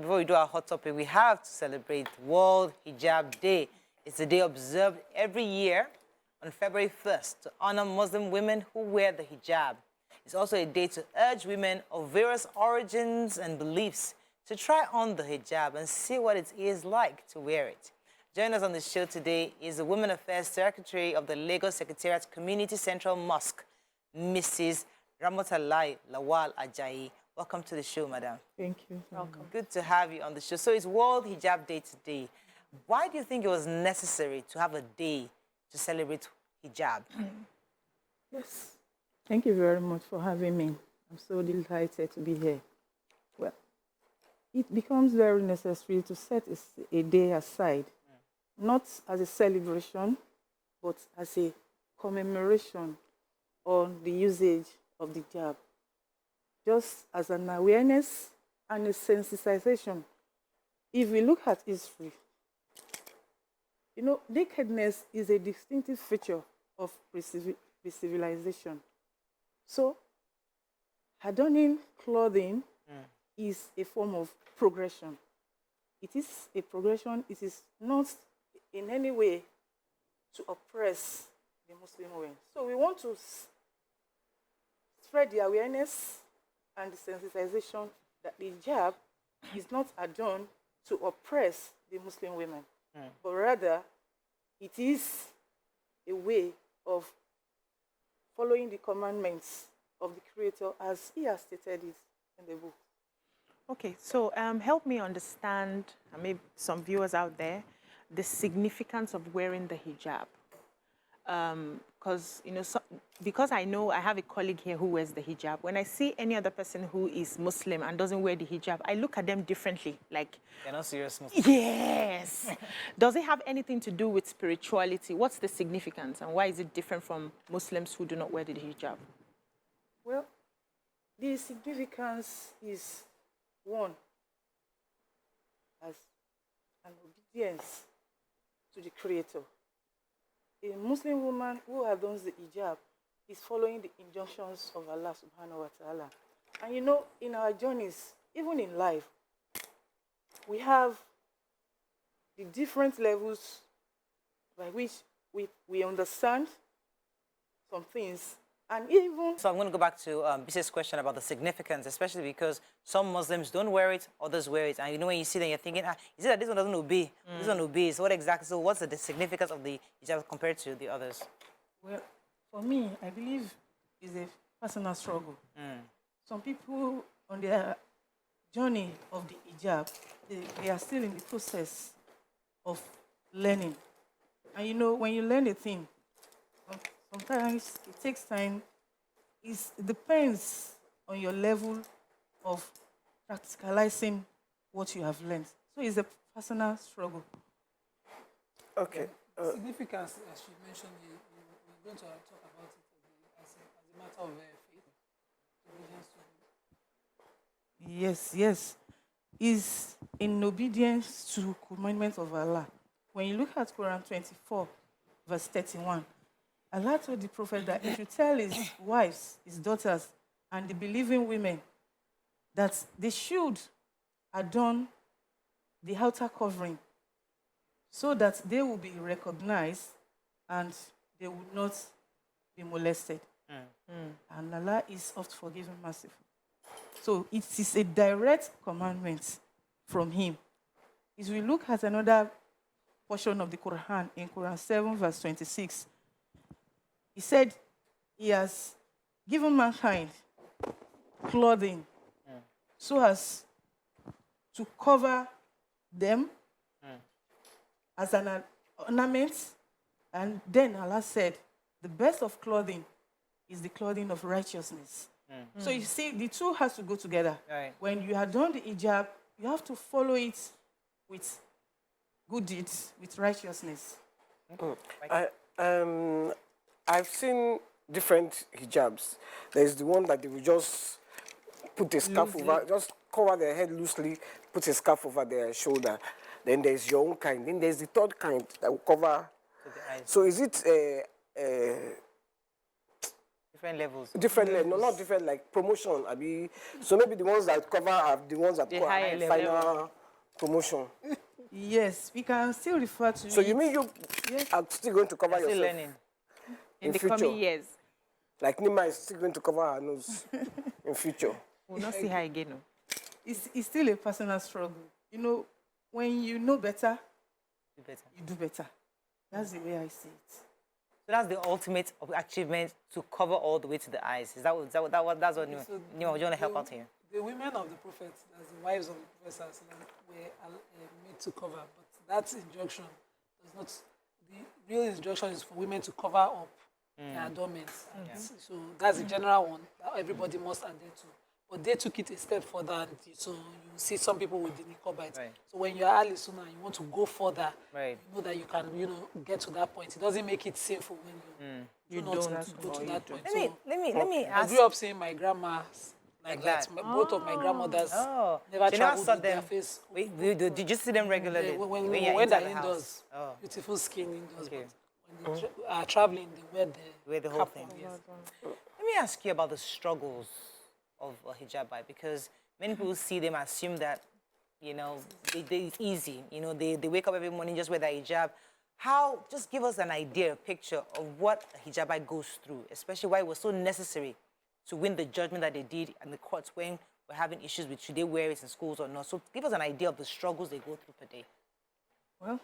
Before we do our hot topic, we have to celebrate World Hijab Day. It's a day observed every year on February 1st to honor Muslim women who wear the hijab. It's also a day to urge women of various origins and beliefs to try on the hijab and see what it is like to wear it. Joining us on the show today is the Women Affairs Secretary of the Lagos Secretariat Community Central Mosque, Mrs. Rahmotallahi Lawal Ajayi. Welcome to the show, madam. Thank you. Welcome. Good to have you on the show. So it's World Hijab Day today. Why do you think it was necessary to have a day to celebrate hijab? Yes. Thank you very much for having me. I'm so delighted to be here. Well, it becomes very necessary to set a day aside, not as a celebration, but as a commemoration on the usage of the hijab, just as an awareness and a sensitization. If we look at history, you know, nakedness is a distinctive feature of pre-civilization. So, adorning clothing is a form of progression. It is a progression. It is not in any way to oppress the Muslim women. So we want to spread the awareness and the sensitization that the hijab is not adorned to oppress the Muslim women, but rather it is a way of following the commandments of the Creator as He has stated it in the book. Okay, so help me understand, maybe some viewers out there, the significance of wearing the hijab. Because because I know I have a colleague here who wears the hijab. When I see any other person who is Muslim and doesn't wear the hijab, I look at them differently. Like, They're not serious Muslims. Yes. Does it have anything to do with spirituality? What's the significance, and why is it different from Muslims who do not wear the hijab? Well, the significance is one, as an obedience to the Creator. A Muslim woman who adorns the hijab is following the injunctions of Allah subhanahu wa ta'ala. And you know, in our journeys, even in life, we have the different levels by which we understand some things. And even... So I'm going to go back to Bis's question about the significance, especially because some Muslims don't wear it, others wear it. And you know, when you see them, you're thinking, is it that this one doesn't obey? This one obeys. What exactly? So what's the significance of the hijab compared to the others? Well, for me, I believe it's a personal struggle. Some people on their journey of the hijab, they are still in the process of learning. And you know, when you learn a thing, sometimes it takes time. It depends on your level of practicalizing what you have learned. So it's a personal struggle. Okay. Significance, as she mentioned, we're going to talk about it as a matter of faith. Yes. Is in obedience to commandments of Allah. When you look at Qur'an 24, verse 31, Allah told the Prophet that if you tell his wives, his daughters, and the believing women that they should adorn the outer covering so that they will be recognized and they will not be molested. And Allah is oft forgiving, merciful. So it is a direct commandment from Him. If we look at another portion of the Qur'an, in Quran 7, verse 26, He said He has given mankind clothing so as to cover them as an ornament. And then Allah said, the best of clothing is the clothing of righteousness. So you see, the two has to go together. Right. When you are done the hijab, you have to follow it with good deeds, with righteousness. I've seen different hijabs. There's the one that they will just put a scarf over, just cover their head loosely, put a scarf over their shoulder. Then there's your own kind. Then there's the third kind that will cover. So is it Different levels. Different, no, not different, like promotion. I mean, so maybe the ones that cover are the ones that The cover higher level. final promotion. Yes, we can still refer to So it. you mean you are still going to cover Still yourself learning. In the future? coming years. Like Nima is still going to cover her nose in future. We'll not see her again. No. It's still a personal struggle. You know, when you know better, Do better. you do better. That's the way I see it. So that's the ultimate of achievement, to cover all the way to the eyes. Is that what that's what So you want to help out here? The women of the prophets, as the wives of the prophets, were made to cover. But that injunction does not. The real injunction is for women to cover up their adornments. And so that's the general one that everybody must adhere to. But they took it a step further, and so you see some people with the niqab. Right. So when you're Ali Sunnah, you want to go further. Right. You know that you can, get to that point. It doesn't make it sinful when you do not go to that point. Let me I ask. grew up seeing my grandmas like that. that. Both of my grandmothers Oh, never so you never traveled saw with their them. face. Did you see them regularly? When you're they're inside the house? indoors, Oh. beautiful skin indoors. Okay. But when they are traveling, they wear the The whole cap thing. on, yes. Let me ask you about the struggles of a hijabi, because many people see them, assume that, it's easy. They wake up every morning, just wear their hijab. Just give us an idea, a picture of what a hijabi goes through, especially why it was so necessary to win the judgment that they did in the courts when we're having issues with should they wear it in schools or not. So give us an idea of the struggles they go through per day. Well,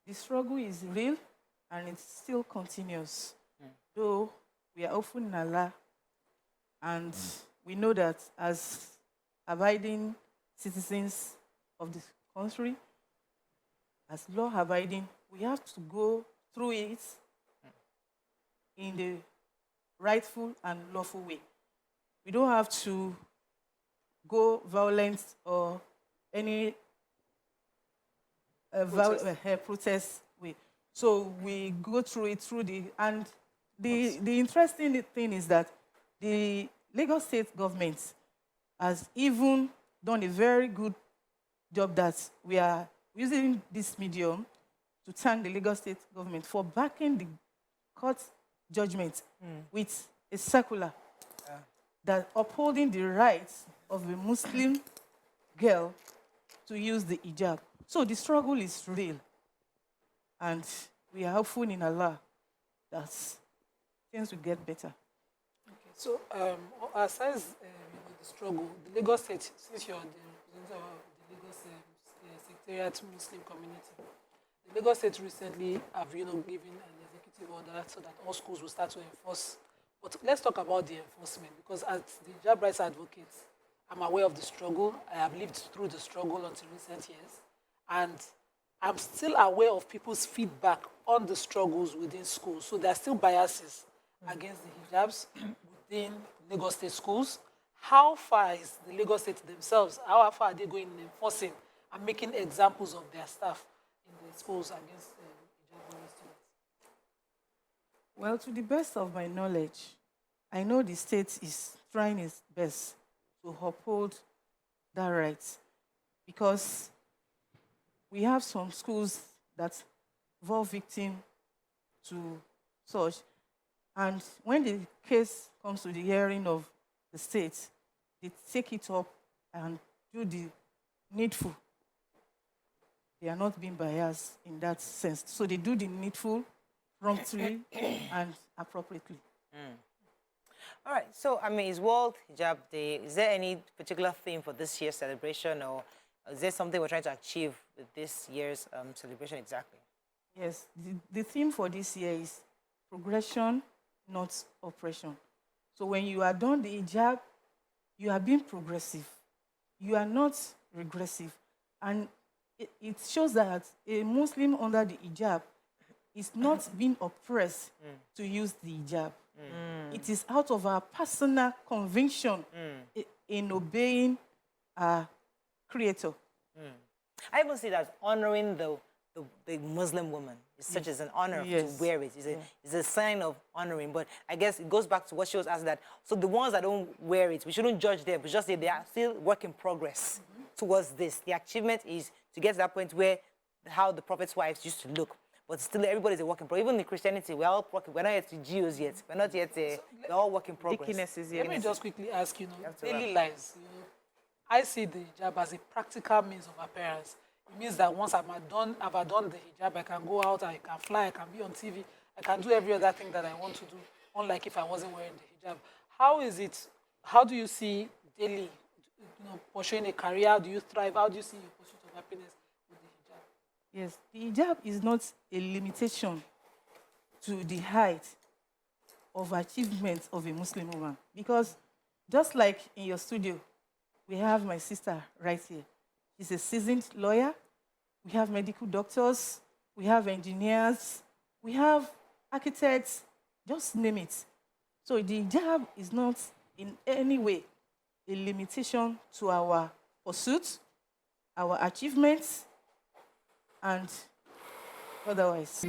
the struggle is real and it still continues. Though we are often in Allah, and we know that as abiding citizens of this country, as law-abiding, we have to go through it in the rightful and lawful way. We don't have to go violent or any protest way. So we go through it and the interesting thing is that the Lagos State government has even done a very good job that we are using this medium to thank the Lagos State government for backing the court judgment with a circular that upholding the rights of a Muslim girl to use the hijab. So the struggle is real. And we are hopeful in Allah that things will get better. Okay. So, aside the struggle, the Lagos State, since you're the representative of the Lagos Secretariat Muslim community, the Lagos State recently have given an executive order so that all schools will start to enforce. But let's talk about the enforcement, because as the hijab rights advocate, I'm aware of the struggle. I have lived through the struggle until recent years, and I'm still aware of people's feedback on the struggles within schools. So there are still biases against the hijabs within Lagos State schools. How far is the Lagos State themselves, how far are they going in enforcing and making examples of their staff in the schools against hijab students? Well, to the best of my knowledge, I know the state is trying its best to uphold that right, because we have some schools that fall victim to such. And when the case comes to the hearing of the state, they take it up and do the needful. They are not being biased in that sense. So they do the needful promptly and appropriately. All right, so it's World Hijab Day. Is there any particular theme for this year's celebration, or is there something we're trying to achieve with this year's celebration exactly? Yes, the theme for this year is progression, not oppression. So when you are done the hijab, you are being progressive. You are not regressive. And it shows that a Muslim under the hijab is not being oppressed to use the hijab. It is out of our personal conviction in obeying our Creator. I even see that as honoring the Muslim woman. It's such as an honor to wear it. It's a sign of honoring. But I guess it goes back to what she was asking, that so the ones that don't wear it, we shouldn't judge them, but just say they are still work in progress towards this. The achievement is to get to that point where how the Prophet's wives used to look. but still everybody's a work in progress. Even in Christianity, we're all working. We're not yet to Jews yet. We're not yet. We're all work in progress. Dickinesses, Let me yes. just quickly ask, you know, have to daily lives. You know, I see the hijab as a practical means of appearance. It means that once I've done the hijab, I can go out, I can fly, I can be on TV, I can do every other thing that I want to do, unlike if I wasn't wearing the hijab. How is it? How do you see daily, you know, pursuing a career? How do you thrive? How do you see your pursuit of happiness with the hijab? Yes, the hijab is not a limitation to the height of achievement of a Muslim woman. Because just like in your studio, we have my sister right here. She's a seasoned lawyer. We have medical doctors. We have engineers. We have architects. Just name it. So the hijab is not in any way a limitation to our pursuits, our achievements, and otherwise.